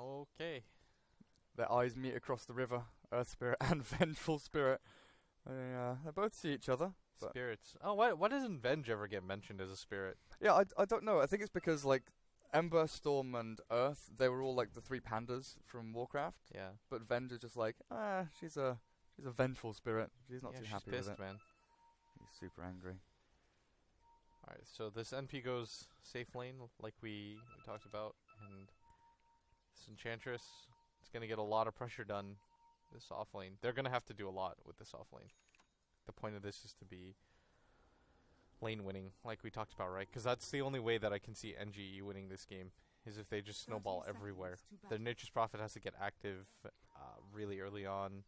Okay. Their eyes meet across the river. Earth Spirit and Vengeful Spirit. They both see each other. Spirits. Oh, why doesn't Venge ever get mentioned as a spirit? Yeah, I don't know. I think it's because, like, Ember, Storm, and Earth, they were all, like, the three pandas from Warcraft. Yeah. But Venge is just like, she's a vengeful spirit. She's not too happy pissed, with it. Man. He's super angry. Alright, so this NP goes safe lane, like we talked about, and this Enchantress is going to get a lot of pressure done this off lane. They're going to have to do a lot with this off lane. The point of this is to be lane winning, like we talked about, right? Because that's the only way that I can see NGE winning this game, is if they just snowball everywhere. Their Nature's Prophet has to get active really early on.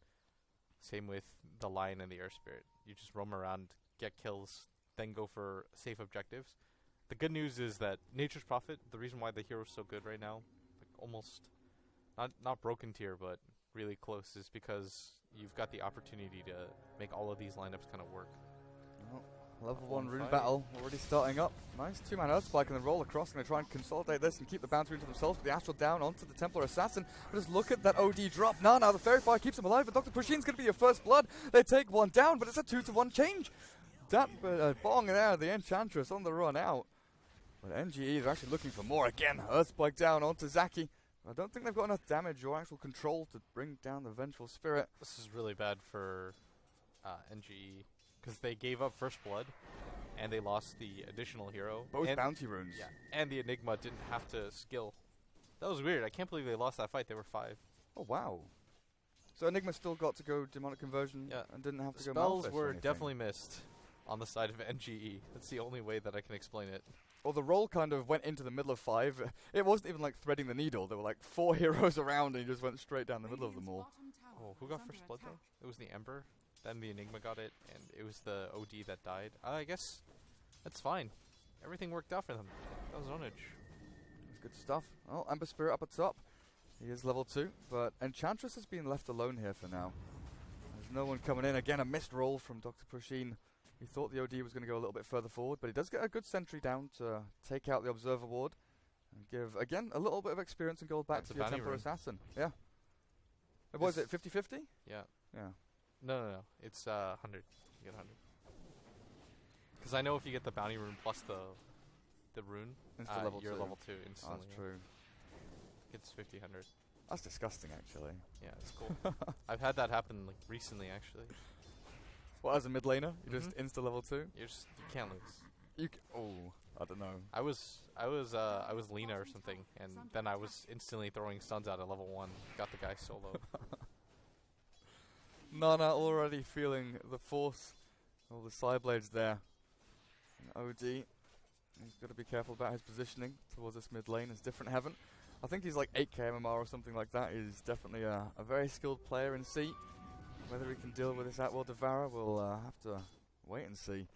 Same with the Lion and the Earth Spirit. You just roam around, get kills, then go for safe objectives. The good news is that Nature's Prophet, the reason why the hero's so good right now, like almost, not broken tier, but really close, is because you've got the opportunity to make all of these lineups kind of work. Well, level 1 rune battle already starting up. Nice 2-man Earth Spike and then roll across. Going to try and consolidate this and keep the bounty rune to themselves. But the Astral down onto the Templar Assassin. But just look at that OD drop. Now the Fairy Fire keeps him alive. But Dr. Pushin's going to be your first blood. They take one down, but it's a 2-to-1 change. That bong there, the Enchantress on the run out. But NGE is actually looking for more again. Earth Spike down onto Zaki. I don't think they've got enough damage or actual control to bring down the Vengeful Spirit. This is really bad for NGE, because they gave up first blood, and they lost the additional hero. Both bounty runes. Yeah, and the Enigma didn't have to skill. That was weird. I can't believe they lost that fight. They were 5. Oh, wow. So Enigma still got to go Demonic Conversion and didn't have to go Spells Malphite were definitely missed on the side of NGE. That's the only way that I can explain it. Well, the roll kind of went into the middle of 5. It wasn't even like threading the needle. There were like 4 heroes around and you just went straight down the middle of them all. Oh, who got first blood though? It was the Ember. Then the Enigma got it, and it was the OD that died. I guess that's fine. Everything worked out for them. That was Zonage. That's good stuff. Oh, Ember Spirit up at top. He is level 2, but Enchantress has been left alone here for now. There's no one coming in. Again, a missed roll from Dr. Pushin. He thought the OD was going to go a little bit further forward, but he does get a good sentry down to take out the Observer Ward and give, again, a little bit of experience and gold back to your Templar Assassin. Yeah. What is it, 50-50? Yeah. Yeah. No. It's 100. You get 100. Because I know if you get the bounty rune plus the rune, you're level 2 instantly. That's true. It's 50-100. That's disgusting, actually. Yeah, it's cool. I've had that happen like recently, actually. Well, as a mid laner, you just insta level 2. You can't lose. I don't know. I was Lena or something, and then I was instantly throwing stuns out at level 1. Got the guy solo. Nana already feeling the force of the side blades there. And OD, he's got to be careful about his positioning towards this mid lane. It's different heaven. I think he's like 8k MMR or something like that. He's definitely a very skilled player in C. Whether he can deal with this Atwell Devourer, we'll have to wait and see.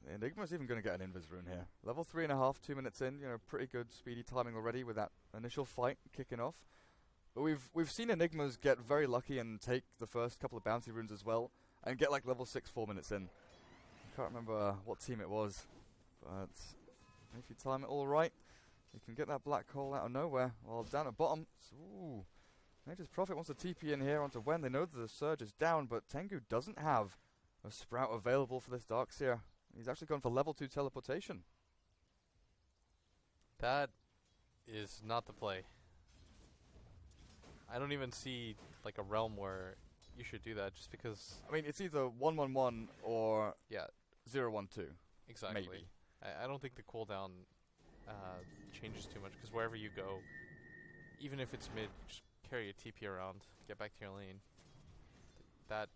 The Enigma's even going to get an Invis rune here. Level 3.5, 2 minutes in. Pretty good speedy timing already with that initial fight kicking off. But we've seen Enigmas get very lucky and take the first couple of bounty runes as well, and get like level 6 4 minutes in. I can't remember what team it was, but if you time it all right, you can get that black hole out of nowhere. Well, down at bottom, Nature's Prophet wants to TP in here onto Wen. They know that the Surge is down, but Tengu doesn't have a Sprout available for this Darkseer. He's actually gone for level 2 teleportation. That is not the play. I don't even see like a realm where you should do that, just because. I mean, it's either 1-1-1 or 0-1-2. Exactly. Maybe. I don't think the cooldown changes too much, because wherever you go, even if it's mid, just carry a TP around, get back to your lane. The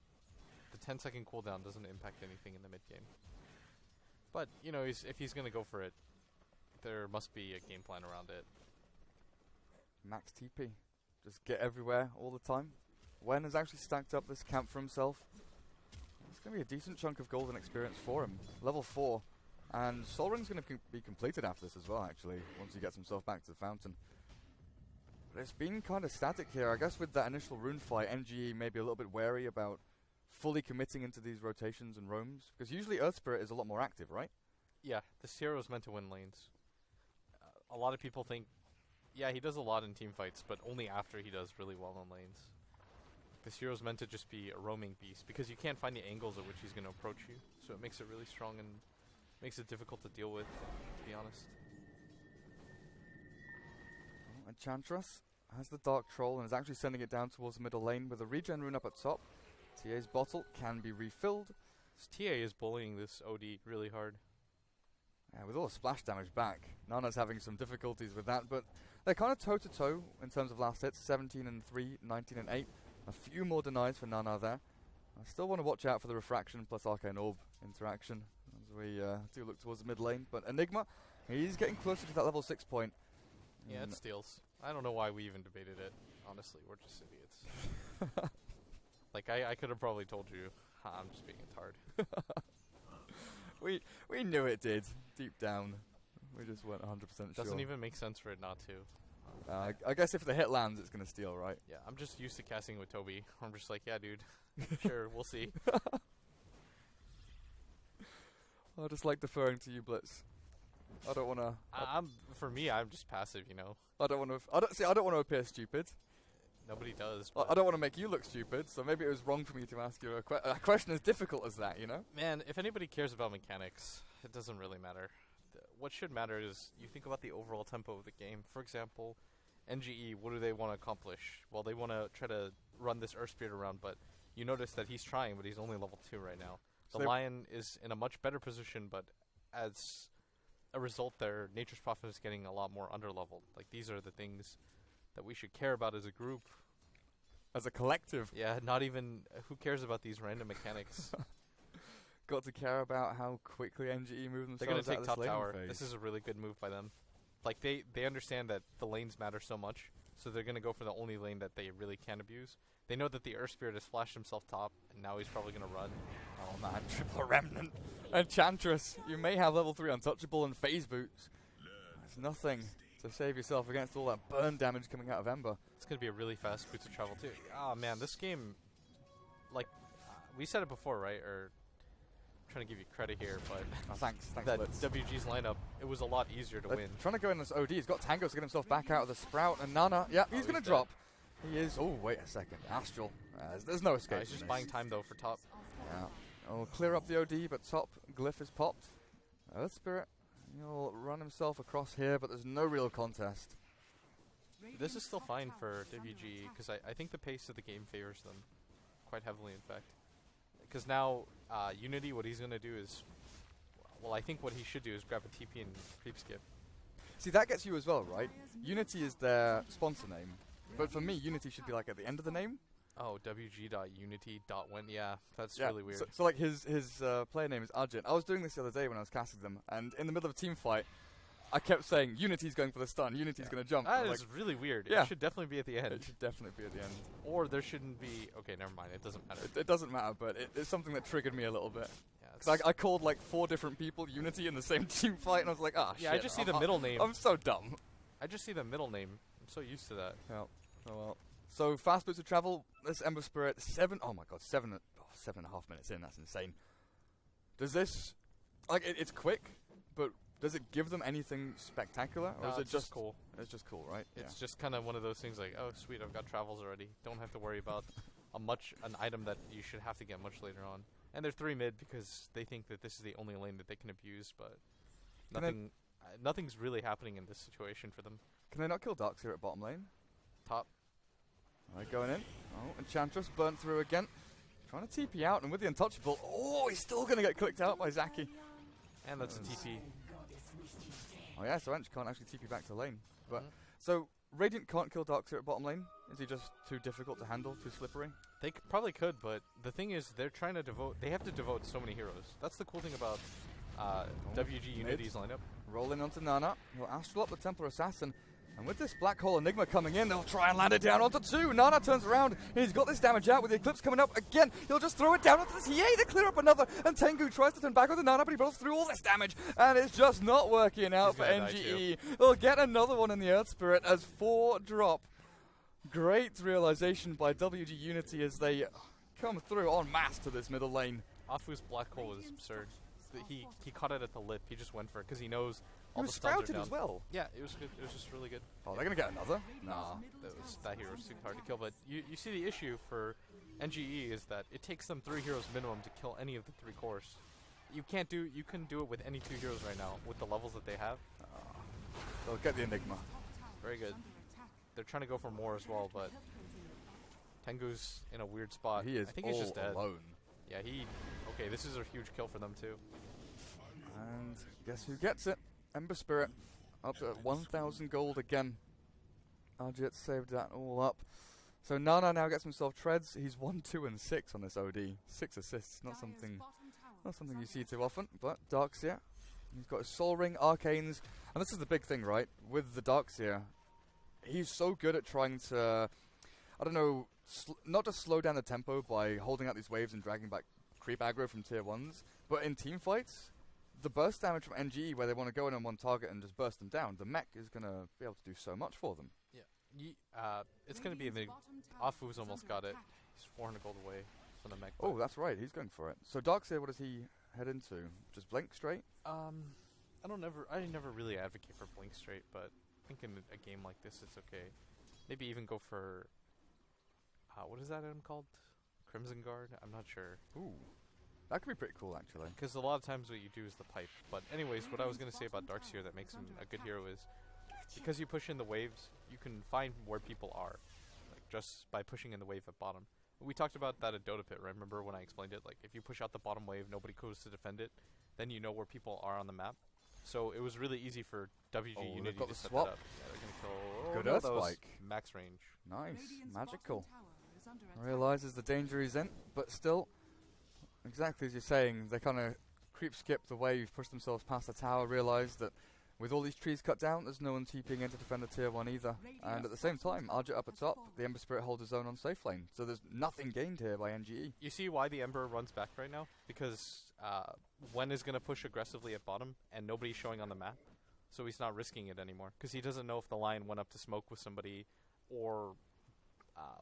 10-second cooldown doesn't impact anything in the mid game. But if he's gonna go for it, there must be a game plan around it. Max TP. Just get everywhere all the time. Wen has actually stacked up this camp for himself. It's going to be a decent chunk of golden experience for him. Level 4. And Sol Ring's going to be completed after this as well, actually, once he gets himself back to the fountain. But it's been kind of static here. I guess with that initial rune fight, NGE may be a little bit wary about fully committing into these rotations and roams. Because usually Earth Spirit is a lot more active, right? Yeah, this hero is meant to win lanes. A lot of people think Yeah, he does a lot in team fights, but only after he does really well on lanes. This hero's meant to just be a roaming beast because you can't find the angles at which he's going to approach you. So it makes it really strong and makes it difficult to deal with, to be honest. Oh, Enchantress has the Dark Troll and is actually sending it down towards the middle lane with a regen rune up at top. TA's bottle can be refilled. This TA is bullying this OD really hard. Yeah, with all the splash damage back, Nana's having some difficulties with that, but they're kind of toe-to-toe in terms of last hits, 17 and 3, 19 and 8. A few more denies for Nana there. I still want to watch out for the Refraction plus Arcane Orb interaction as we do look towards the mid lane, but Enigma, he's getting closer to that level 6 point. Yeah, it steals. I don't know why we even debated it. Honestly, we're just idiots. Like, I could have probably told you, I'm just being a tard. We knew it did, deep down. We just weren't 100% sure. Doesn't even make sense for it not to. I guess if the hit lands, it's going to steal, right? Yeah, I'm just used to casting with Toby. I'm just like, yeah, dude. Sure, we'll see. I just like deferring to you, Blitz. I don't want to... For me, I'm just passive, you know. I don't want to... I don't want to appear stupid. Nobody does. I don't want to make you look stupid, so maybe it was wrong for me to ask you a question as difficult as that, you know? Man, if anybody cares about mechanics, it doesn't really matter. What should matter is you think about the overall tempo of the game. For example, NGE, what do they want to accomplish? Well, they want to try to run this Earth Spirit around, but you notice that he's trying, but he's only level 2 right now. So The Lion is in a much better position, but as a result there, Nature's Prophet is getting a lot more underleveled. Like, these are the things that we should care about as a group. As a collective. Yeah, not even... who cares about these random mechanics? Got to care about how quickly NGE move themselves. They're going to take out top this tower. phase. This is a really good move by them. Like, they understand that the lanes matter so much, so they're going to go for the only lane that they really can abuse. They know that the Earth Spirit has flashed himself top, and now he's probably going to run. Oh man, triple remnant. Enchantress, you may have level 3 untouchable and phase boots. There's nothing to save yourself against all that burn damage coming out of Ember. It's going to be a really fast boots of travel, too. Oh, man, this game, like, we said it before, right? Or, I'm trying to give you credit here, but Thanks, that Blitz. WG's lineup, it was a lot easier to win. Trying to go in this OD. He's got Tango to get himself back out of the Sprout, and Nana, yeah, he's going to he's drop. He is. Oh, wait a second. Astral. There's no escape. He's from just this. buying time, though, for top. Yeah. I'll clear up the OD, but top glyph is popped. Earth Spirit, he'll run himself across here, but there's no real contest. This is still fine for WG, because I think the pace of the game favors them quite heavily, in fact. Because now, Unity, what he's going to do is... Well, I think what he should do is grab a TP and creep skip. See, that gets you as well, right? Unity is their sponsor name. But for me, Unity should be like at the end of the name. Oh, wg.unity.win. Yeah, that's Yeah, really weird. So like his player name is Arjun. I was doing this the other day when I was casting them, and in the middle of a team fight, I kept saying, Unity's going for the stun, Unity's going to jump. That I'm is really weird. Yeah. It should definitely be at the end. It should definitely be at the end. Or there shouldn't be... Okay, never mind. It doesn't matter. It doesn't matter, but it's something that triggered me a little bit. Yeah, Because I called like 4 different people Unity in the same team fight, and I was like, ah, yeah, shit. I just see the middle name. I'm so dumb. I just see the middle name. I'm so used to that. Yeah. Oh well. So fast boots of travel. This Ember Spirit 7. Oh my god, 7.5 minutes in. That's insane. Does this like it's quick, but does it give them anything spectacular, or No, is it it's just cool? It's just cool, right? It's just kind of one of those things like, oh sweet, I've got travels already. Don't have to worry about an item that you should have to get much later on. And they're 3 mid because they think that this is the only lane that they can abuse, but nothing's really happening in this situation for them. Can they not kill Darks here at bottom lane? Top. Alright, going in. Oh, Enchantress burnt through again. Trying to TP out, and with the untouchable, oh, he's still going to get clicked out by Zaki. And that's a TP. Oh yeah, so Ench can't actually TP back to lane. But Mm-hmm. so Radiant can't kill Darks here at bottom lane. Is he just too difficult to handle, too slippery? They probably could, but the thing is, they're trying to devote... They have to devote so many heroes. That's the cool thing about WG Unity's lineup. Rolling onto Nana. He'll Astral up the Templar Assassin. And with this Black Hole Enigma coming in, they'll try and land it down onto 2. Nana turns around, and he's got this damage out with the Eclipse coming up again. He'll just throw it down onto the TA to clear up another. And Tengu tries to turn back onto Nana, but he rolls through all this damage. And it's just not working out for NGE. They'll get another one in the Earth Spirit as 4 drop. Great realization by WG Unity as they come through en masse to this middle lane. Afu's Black Hole is absurd. he caught it at the lip. He just went for it because he knows He all was the stuns are sprouted down. as well. Yeah, it was good. It was just really good. Oh, they're gonna get another. Nah, that hero was super hard to kill. But you see the issue for NGE is that it takes them 3 heroes minimum to kill any of the 3 cores. You couldn't do it with any 2 heroes right now with the levels that they have. They'll get the Enigma. Very good. They're trying to go for more as well, but Tengu's in a weird spot. He is I think all he's just dead. alone. Yeah, okay, this is a huge kill for them too. And guess who gets it? Ember Spirit. Up to 1,000 gold again. Arjit saved that all up. So Nana now gets himself treads. He's 1, 2, and 6 on this OD. 6 assists, not something you see too often. But Darkseer, he's got his Soul Ring, Arcanes, and this is the big thing, right? With the Darkseer, he's so good at trying to, I don't know, not just slow down the tempo by holding out these waves and dragging back creep aggro from tier 1s, but in team fights, the burst damage from NGE where they want to go in on one target and just burst them down, the mech is going to be able to do so much for them. Yeah, it's going to be a big... Afu's almost got it. He's 400 gold away from the mech. Oh, that's right, he's going for it. So Darkseer, what does he head into? Just blink straight? I never really advocate for blink straight, but I think in a game like this it's okay. Maybe even go for... what is that item called? Crimson Guard? I'm not sure. Ooh. That could be pretty cool, actually. Because a lot of times what you do is the pipe. But anyways, what I was going to say about Darkseer that makes him a good hero is because you push in the waves, you can find where people are, like just by pushing in the wave at bottom. We talked about that at Dota Pit, right? Remember when I explained it? Like, if you push out the bottom wave, nobody goes to defend it, then you know where people are on the map. So it was really easy for WG Unity to set that up. Yeah, they're going to kill... Good Earth Spike. Max range. Nice. Magical. Realizes the danger he's in, but still, exactly as you're saying, they kind of creep skip the wave, push themselves past the tower, realize that with all these trees cut down, there's no one TPing in to defend the tier 1 either. And at the same time, Arjit up at top, the Ember Spirit holds his own on safe lane. So there's nothing gained here by NGE. You see why the Ember runs back right now? Because Wen is going to push aggressively at bottom, and nobody's showing on the map. So he's not risking it anymore. Because he doesn't know if the line went up to smoke with somebody, or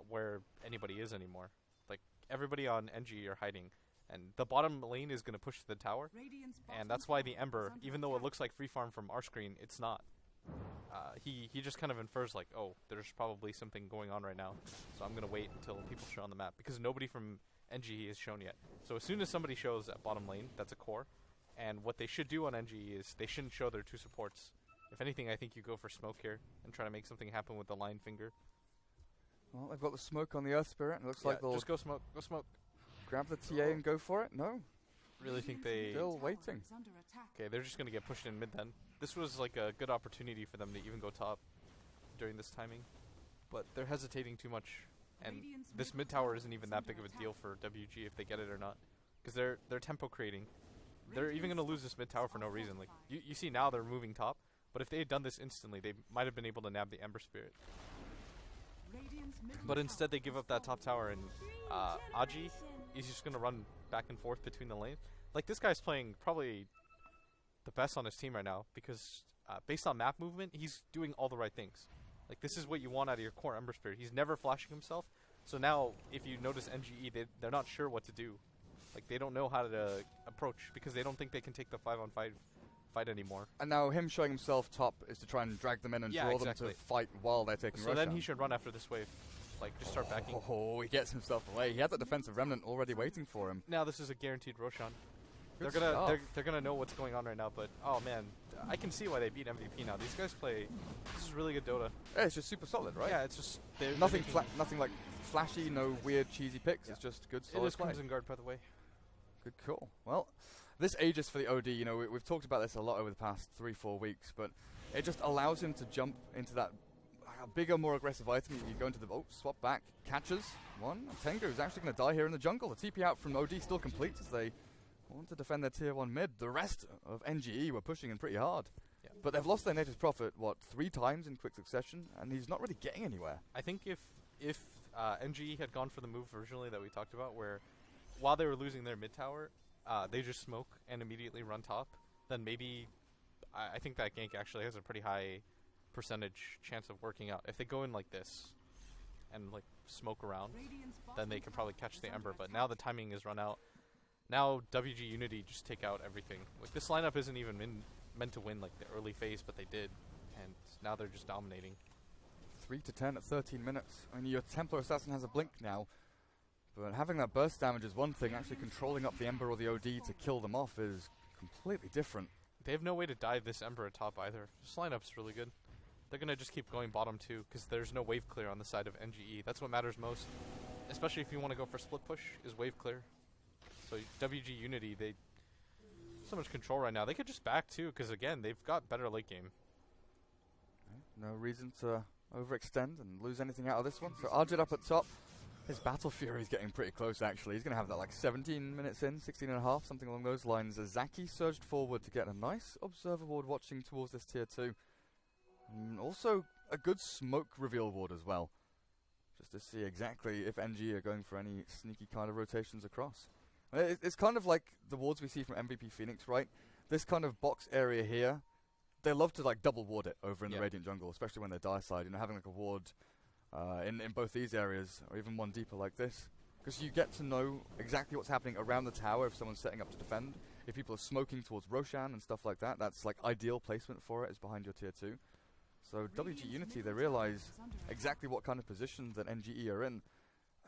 where anybody is anymore. Like, everybody on NGE are hiding. And the bottom lane is going to push to the tower, and that's why the Ember, even though it looks like free farm from our screen, it's not. He just kind of infers like, oh, there's probably something going on right now, so I'm going to wait until people show on the map, because nobody from NGE is shown yet. So as soon as somebody shows at bottom lane, that's a core, and what they should do on NGE is they shouldn't show their 2 supports. If anything, I think you go for smoke here and try to make something happen with the line finger. Well, they've got the smoke on the Earth Spirit, and it looks like they'll just go smoke, grab the TA and go for it? No. Really think they... Still waiting. Okay, they're just going to get pushed in mid then. This was like a good opportunity for them to even go top during this timing. But they're hesitating too much. And this mid tower isn't even that big of a deal for WG if they get it or not. Because they're tempo creating. They're even going to lose this mid tower for no reason. Like you see now they're moving top. But if they had done this instantly, they might have been able to nab the Ember Spirit. But instead they give up that top tower, and Aji, he's just going to run back and forth between the lanes. Like, this guy's playing probably the best on his team right now, because based on map movement, he's doing all the right things. Like, this is what you want out of your core Ember Spirit. He's never flashing himself, so now, if you notice NGE, they're not sure what to do. Like, they don't know how to approach, because they don't think they can take the 5-on-5 fight anymore. And now him showing himself top is to try and drag them in and draw them to fight while they're taking rush. So then he should run after this wave. Like, just start backing. Oh, he gets himself away. He had the defensive remnant already waiting for him. Now this is a guaranteed Roshan. Good they're gonna know what's going on right now, but oh man, I can see why they beat MVP now. These guys play. This is really good Dota. Yeah, it's just super solid, right? Yeah, it's just nothing like flashy, no weird cheesy picks. Yeah. It's just good solid. It is Crimson Guard, by the way. Good call. Well, this Aegis for the OD, you know, we've talked about this a lot over the past 3-4 weeks, but it just allows him to jump into that bigger, more aggressive item. You go into the swap back, catches one. Tengu is actually going to die here in the jungle. The TP out from OD still complete as they want to defend their tier 1 mid. The rest of NGE were pushing in pretty hard. Yeah. But they've lost their native prophet, 3 times in quick succession, and he's not really getting anywhere. I think if NGE had gone for the move originally that we talked about, where while they were losing their mid tower, they just smoke and immediately run top, then maybe I think that gank actually has a pretty high percentage chance of working out. If they go in like this and like smoke around, then they can probably catch the Ember. But now the timing is run out. Now WG Unity just take out everything. Like this lineup isn't even meant to win like the early phase, but they did, and now they're just dominating. 3-10 at 13 minutes. I mean, your Templar Assassin has a blink now, but having that burst damage is one thing. Actually controlling up the Ember or the OD to kill them off is completely different. They have no way to dive this Ember at top either. This lineup's really good. They're gonna just keep going bottom too, because there's no wave clear on the side of NGE. That's what matters most, especially if you want to go for split push, is wave clear. So WG Unity, they so much control right now. They could just back too, because again, they've got better late game. No reason to overextend and lose anything out of this one. So Arjit up at top. His Battle Fury is getting pretty close actually. He's going to have that like 17 minutes in, 16 and a half, something along those lines. As Zaki surged forward to get a nice observer ward watching towards this tier 2. And also a good smoke reveal ward as well. Just to see exactly if NG are going for any sneaky kind of rotations across. It's kind of like the wards we see from MVP Phoenix, right? This kind of box area here, they love to like double ward it over in the Radiant jungle, especially when they're dire side. You know, having like a ward in both these areas, or even one deeper like this, because you get to know exactly what's happening around the tower if someone's setting up to defend. If people are smoking towards Roshan and stuff like that, that's like ideal placement for it, is behind your tier 2. So WG Unity, they realize exactly what kind of position that NGE are in,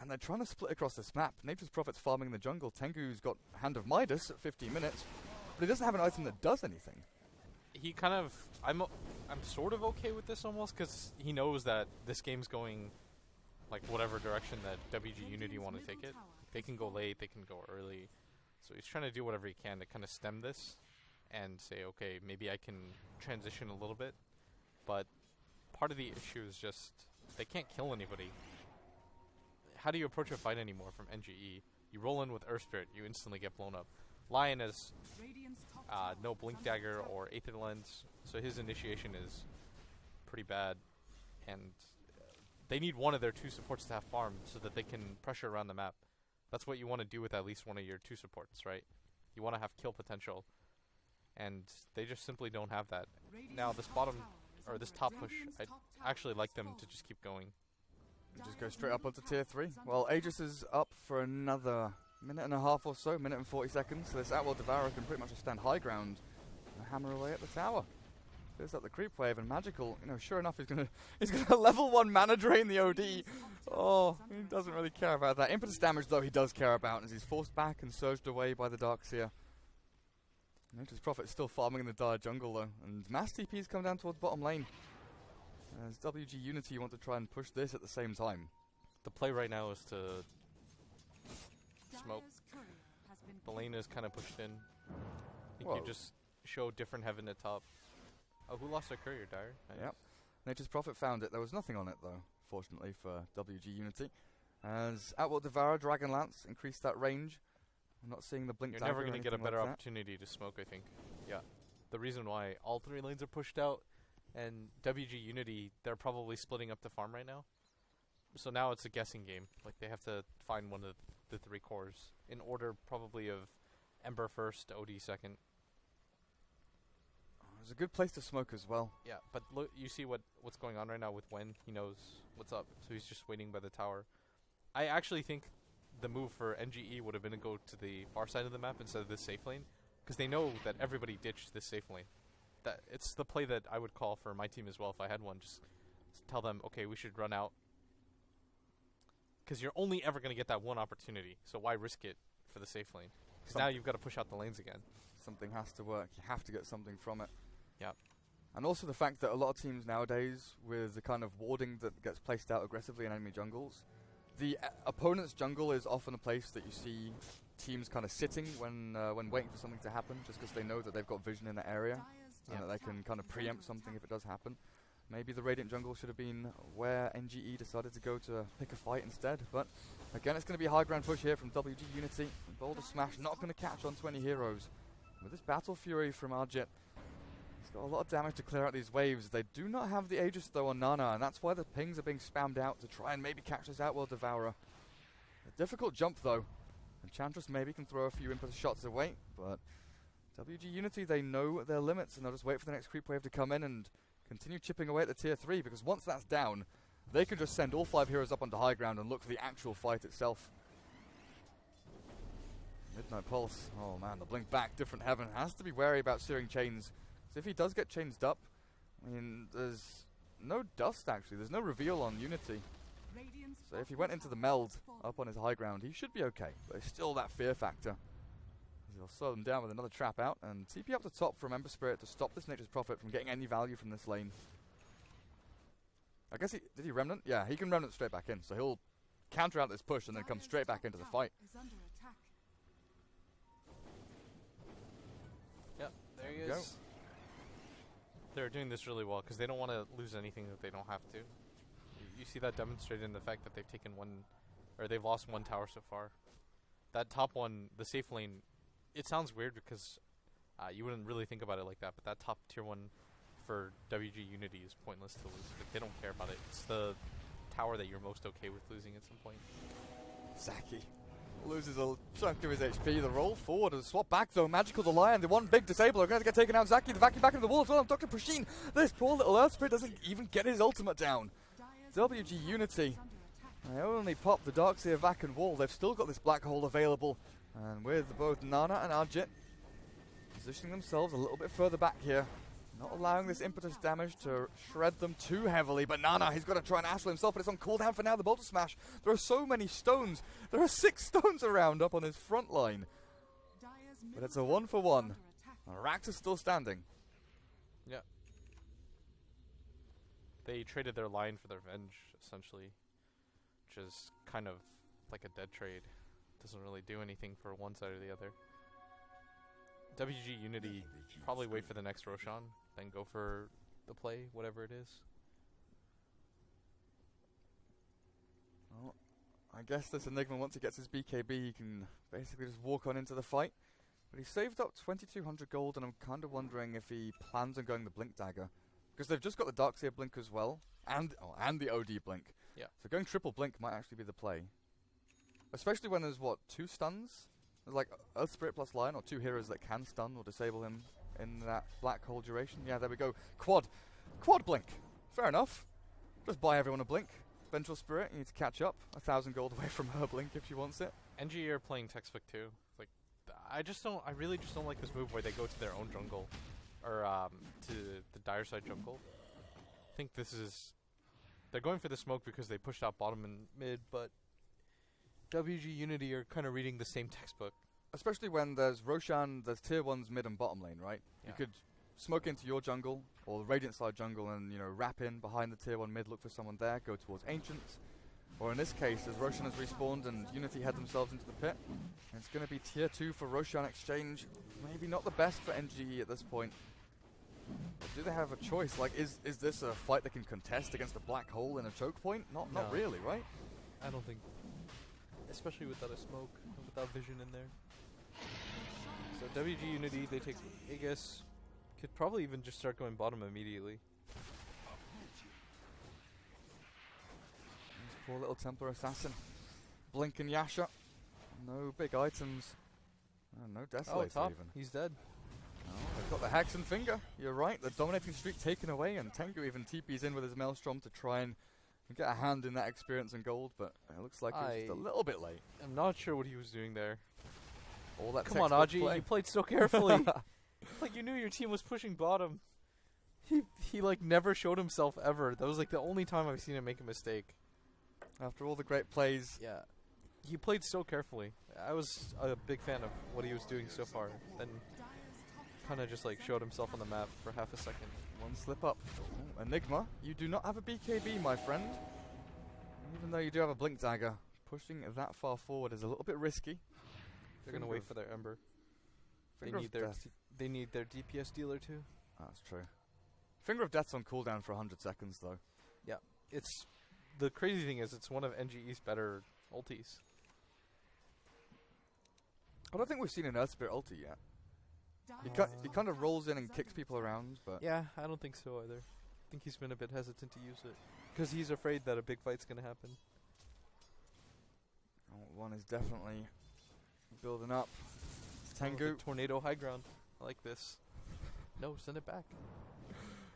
and they're trying to split across this map. Nature's Prophet's farming in the jungle. Tengu's got Hand of Midas at 15 minutes, but he doesn't have an item that does anything. He kind of, I'm sort of okay with this almost, because he knows that this game's going like whatever direction that WG Unity want to take it. They can go late, they can go early, so he's trying to do whatever he can to kind of stem this and say, okay, maybe I can transition a little bit. But part of the issue is just they can't kill anybody. How do you approach a fight anymore from NGE? You roll in with Earth Spirit, you instantly get blown up. Lion has no Blink Dagger or Aether Lens, so his initiation is pretty bad. And they need one of their two supports to have farm so that they can pressure around the map. That's what you want to do with at least one of your two supports, right? You want to have kill potential. And they just simply don't have that. Now this bottom, or this top push, I'd actually like them to just keep going. And just go straight up onto tier 3. Well, Aegis is up for another minute and a half or so, minute and 40 seconds. So this Outworld Devourer can pretty much just stand high ground and hammer away at the tower. There's up the creep wave, and Magical, you know, sure enough, he's gonna level 1 mana drain the OD. Oh, he doesn't really care about that. Impetus damage, though, he does care about, as he's forced back and surged away by the Darkseer. Nature's Prophet still farming in the dire jungle, though, and mass TPs come down towards bottom lane. As WG Unity want to try and push this at the same time. The play right now is to smoke. The lane is kind of pushed in. I think you just show different heaven at top. Oh, who lost their courier, Dire? Nice. Yep. Nature's Prophet found it. There was nothing on it, though, fortunately for WG Unity. As Outworld Devourer, Dragonlance increased that range. I'm not seeing the blink. You're never going to get a better opportunity to smoke, I think. Yeah. The reason why all 3 lanes are pushed out, and WG Unity, they're probably splitting up the farm right now. So now it's a guessing game. Like, they have to find one of the 3 cores in order, probably of Ember first, OD second. It's a good place to smoke as well. Yeah, but look, you see what's going on right now with Wen. He knows what's up, so he's just waiting by the tower. I actually think the move for NGE would have been to go to the far side of the map instead of this safe lane, because they know that everybody ditched this safe lane. That it's the play that I would call for my team as well if I had one. Just tell them, okay, we should run out, because you're only ever going to get that one opportunity, so why risk it for the safe lane? Because now you've got to push out the lanes again. Something has to work. You have to get something from it. Yeah. And also the fact that a lot of teams nowadays, with the kind of warding that gets placed out aggressively in enemy jungles, the opponent's jungle is often a place that you see teams kind of sitting when waiting for something to happen, just because they know that they've got vision in the area and that they can kind of preempt something if it does happen. Maybe the Radiant jungle should have been where NGE decided to go to pick a fight instead. But again, it's going to be a high ground push here from WG Unity. Boulder Smash not going to catch onto any heroes. With this Battle Fury from Arjit, he's got a lot of damage to clear out these waves. They do not have the Aegis though on Nana, and that's why the pings are being spammed out to try and maybe catch this Outworld Devourer. A difficult jump though. Enchantress maybe can throw a few impetus shots away, but WG Unity, they know their limits, and they'll just wait for the next creep wave to come in and continue chipping away at the tier 3, because once that's down, they can just send all 5 heroes up onto high ground and look for the actual fight itself. Midnight Pulse. Oh man, the blink back, different heaven. Has to be wary about searing chains. So if he does get chainsed up, I mean, there's no dust actually. There's no reveal on Unity. So if he went into the meld up on his high ground, he should be okay. But there's still that fear factor. He'll slow them down with another trap out and TP up the top from Ember Spirit to stop this Nature's Prophet from getting any value from this lane. I guess did he Remnant? Yeah, he can Remnant straight back in. So he'll counter out this push and then come straight back into the fight. Yep, there he is. They're doing this really well because they don't want to lose anything that they don't have to. You see that demonstrated in the fact that they've taken they've lost one tower so far. That top one, the safe lane, it sounds weird because you wouldn't really think about it like that, but that top tier one for WG Unity is pointless to lose. Like, they don't care about it. It's the tower that you're most okay with losing at some point. Zaki loses a chunk of his HP. The roll forward and swap back though. Magical the Lion, the one big disabler, going to get taken out. Zaki, the vacuum back into the wall as well. And Dr. Pushin, this poor little Earth Spirit doesn't even get his ultimate down. WG Unity, they only popped the Darkseer Vac and wall. They've still got this black hole available. And with both Nana and Arjit positioning themselves a little bit further back here, not allowing this impetus damage to shred them too heavily. But Nana, he's got to try and Astral himself, but it's on cooldown for now, the Bolter Smash. There are so many stones. There are 6 stones around up on his front line. But it's a 1-for-1. Rax is still standing. Yeah. They traded their line for their Venge, essentially, which is kind of like a dead trade. Doesn't really do anything for one side or the other. WG Unity probably wait for the next Roshan, then go for the play, whatever it is. Well, I guess this Enigma, once he gets his BKB, he can basically just walk on into the fight. But he saved up 2,200 gold, and I'm kind of wondering if he plans on going the Blink Dagger. Because they've just got the Darkseer Blink as well, and the OD Blink. Yeah. So going triple Blink might actually be the play. Especially when there's, 2 stuns? There's like Earth Spirit plus Lion, or 2 heroes that can stun or disable him in that black hole duration. Yeah, there we go. Quad Blink. Fair enough. Just buy everyone a Blink. Vengeful Spirit, you need to catch up. 1,000 gold away from her Blink if she wants it. NG are playing textbook too. Like, I really just don't like this move where they go to their own jungle. Or to the dire side jungle. I think they're going for the smoke because they pushed out bottom and mid, but WG Unity are kind of reading the same textbook. Especially when there's Roshan, there's tier 1's mid and bottom lane, right? Yeah. You could smoke into your jungle, or the Radiant side jungle, and, wrap in behind the tier 1 mid, look for someone there, go towards Ancients. Or in this case, as Roshan has respawned and Unity head themselves into the pit, it's going to be tier 2 for Roshan exchange. Maybe not the best for NGE at this point. But do they have a choice? Like, is this a fight they can contest against a black hole in a choke point? Not really, right? I don't think. Especially without a smoke, and without vision in there. So WG Unity, they take Aegis, could probably even just start going bottom immediately. This poor little Templar Assassin. Blink and Yasha. No big items. No Desolator top. even. He's dead. Oh, they've got the Hex and Finger. You're right, the dominating streak taken away, and Tengu even TP's in with his Maelstrom to try and get a hand in that experience and gold, but it looks like it was just a little bit late. I'm not sure what he was doing there. All that Come on, textbook Aji, play. you played so carefully. Like, you knew your team was pushing bottom. He like never showed himself ever. That was like the only time I've seen him make a mistake. After all the great plays. Yeah. He played so carefully. I was a big fan of what he was doing so far. Then kind of just like showed himself on the map for half a second. One slip up. Oh, Enigma, you do not have a BKB, my friend. Even though you do have a Blink Dagger, pushing that far forward is a little bit risky. They're going to wait for their Ember. They need their DPS dealer too. That's true. Finger of Death's on cooldown for 100 seconds though. Yeah. It's the crazy thing is it's one of NGE's better ultis. I don't think we've seen an Earth Spirit ulti yet. He kind of rolls in and kicks people around, but yeah, I don't think so either. I think he's been a bit hesitant to use it because he's afraid that a big fight's going to happen. One is definitely building up. Tengu. Tornado high ground. I like this. No, send it back.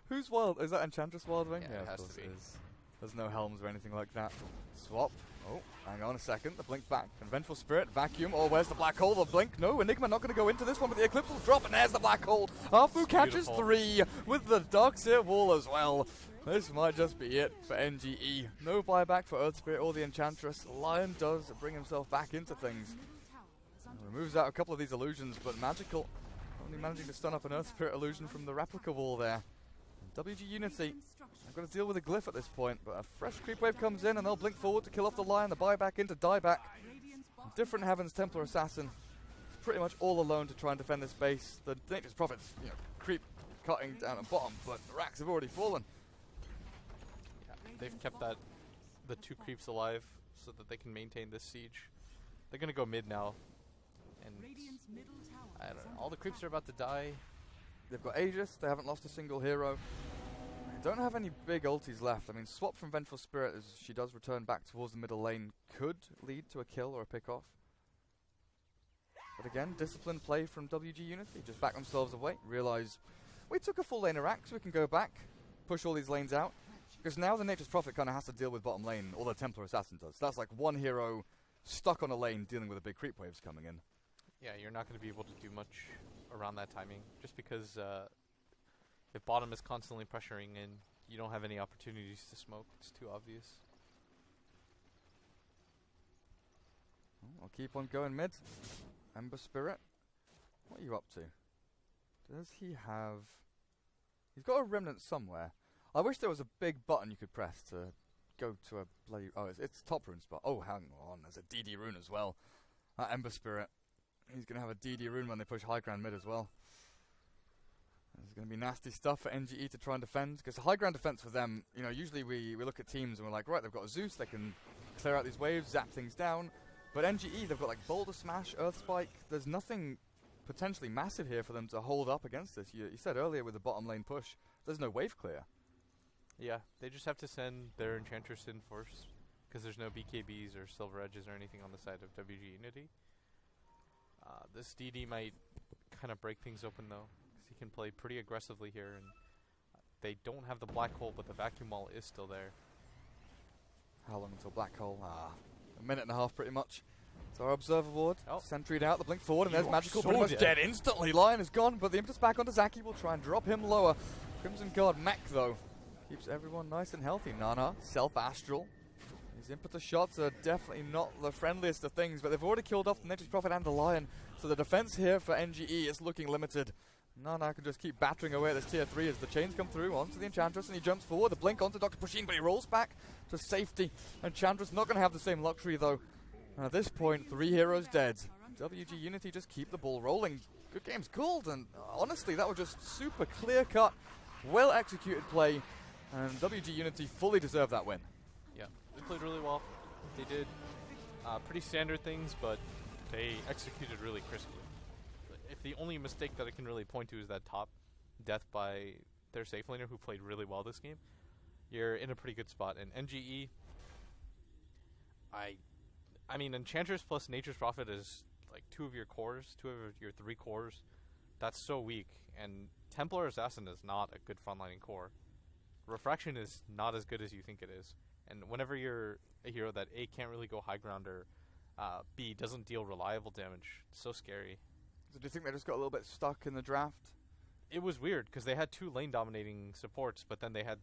Who's wild? Is that Enchantress Wild Wing? Yeah, it has of course to be. it is. There's no helms or anything like that. Swap. Oh, hang on a second. The blink back. And Vengeful Spirit, Vacuum. Oh, where's the black hole? The blink. No, Enigma not going to go into this one, but the Eclipse will drop, and there's the black hole. Afu catches 3 with the Darkseer wall as well. This might just be it for NGE. No buyback for Earth Spirit or the Enchantress. Lion does bring himself back into things. Removes out a couple of these illusions, but Magical only managing to stun up an Earth Spirit illusion from the replica wall there. WG Unity, I've got to deal with a glyph at this point, but a fresh creep wave comes in and they'll blink forward to kill off the Lion, the buyback into dieback. Different Heavens Templar Assassin is pretty much all alone to try and defend this base. The Nature's Prophets, creep cutting down at bottom, but the racks have already fallen. Yeah, they've kept the 2 creeps alive so that they can maintain this siege. They're going to go mid now. And I don't know, all the creeps are about to die. They've got Aegis, they haven't lost a single hero. They don't have any big ultis left. I mean, swap from Vengeful Spirit as she does return back towards the middle lane could lead to a kill or a pick off. But again, disciplined play from WG Unity. Just back themselves away, realise we took a full lane of racks, we can go back, push all these lanes out. Because now the Nature's Prophet kind of has to deal with bottom lane, or the Templar Assassin does. That's like one hero stuck on a lane dealing with the big creep waves coming in. Yeah, you're not going to be able to do much around that timing, just because if bottom is constantly pressuring and you don't have any opportunities to smoke, it's too obvious. I'll keep on going mid. Ember Spirit, what are you up to? Does he have... He's got a remnant somewhere. I wish there was a big button you could press to go to a bloody... Oh, it's top rune spot. Oh, hang on, there's a DD rune as well. Ember Spirit. He's going to have a DD rune when they push high ground mid as well. There's going to be nasty stuff for NGE to try and defend, because the high ground defense for them, usually we look at teams and we're like, right, they've got a Zeus, they can clear out these waves, zap things down. But NGE, they've got like Boulder Smash, Earth Spike. There's nothing potentially massive here for them to hold up against this. You said earlier with the bottom lane push, there's no wave clear. Yeah, they just have to send their Enchantress in first, because there's no BKBs or Silver Edges or anything on the side of WG Unity. This DD might kind of break things open though, because he can play pretty aggressively here, and they don't have the black hole, but the vacuum wall is still there. How long until black hole? A minute and a half pretty much. So our observer ward, sentryed out, the blink forward, and there's Magical pretty much dead instantly. Lion is gone, but the impetus back onto Zaki will try and drop him lower. Crimson Guard mech though, keeps everyone nice and healthy. Nana, self-astral. These impetus shots are definitely not the friendliest of things, but they've already killed off the Nature's Prophet and the Lion, so the defense here for NGE is looking limited. Nana can just keep battering away at this tier 3 as the chains come through onto the Enchantress, and he jumps forward, the blink onto Dr. Pushin, but he rolls back to safety. Enchantress not going to have the same luxury though. And at this point, 3 heroes dead. WG Unity just keep the ball rolling. Good game's called, and honestly, that was just super clear-cut, well-executed play, and WG Unity fully deserved that win. Yeah, they played really well. They did pretty standard things, but they executed really crisply. If the only mistake that I can really point to is that top death by their safe laner who played really well this game, you're in a pretty good spot. And NGE, I mean, Enchantress plus Nature's Prophet is like 2 of your cores, 2 of your 3 cores. That's so weak. And Templar Assassin is not a good frontlining core. Refraction is not as good as you think it is. And whenever you're a hero that A, can't really go high ground, or B, doesn't deal reliable damage, it's so scary. So do you think they just got a little bit stuck in the draft? It was weird, because they had 2 lane dominating supports, but then they had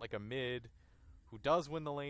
like a mid who does win the lane,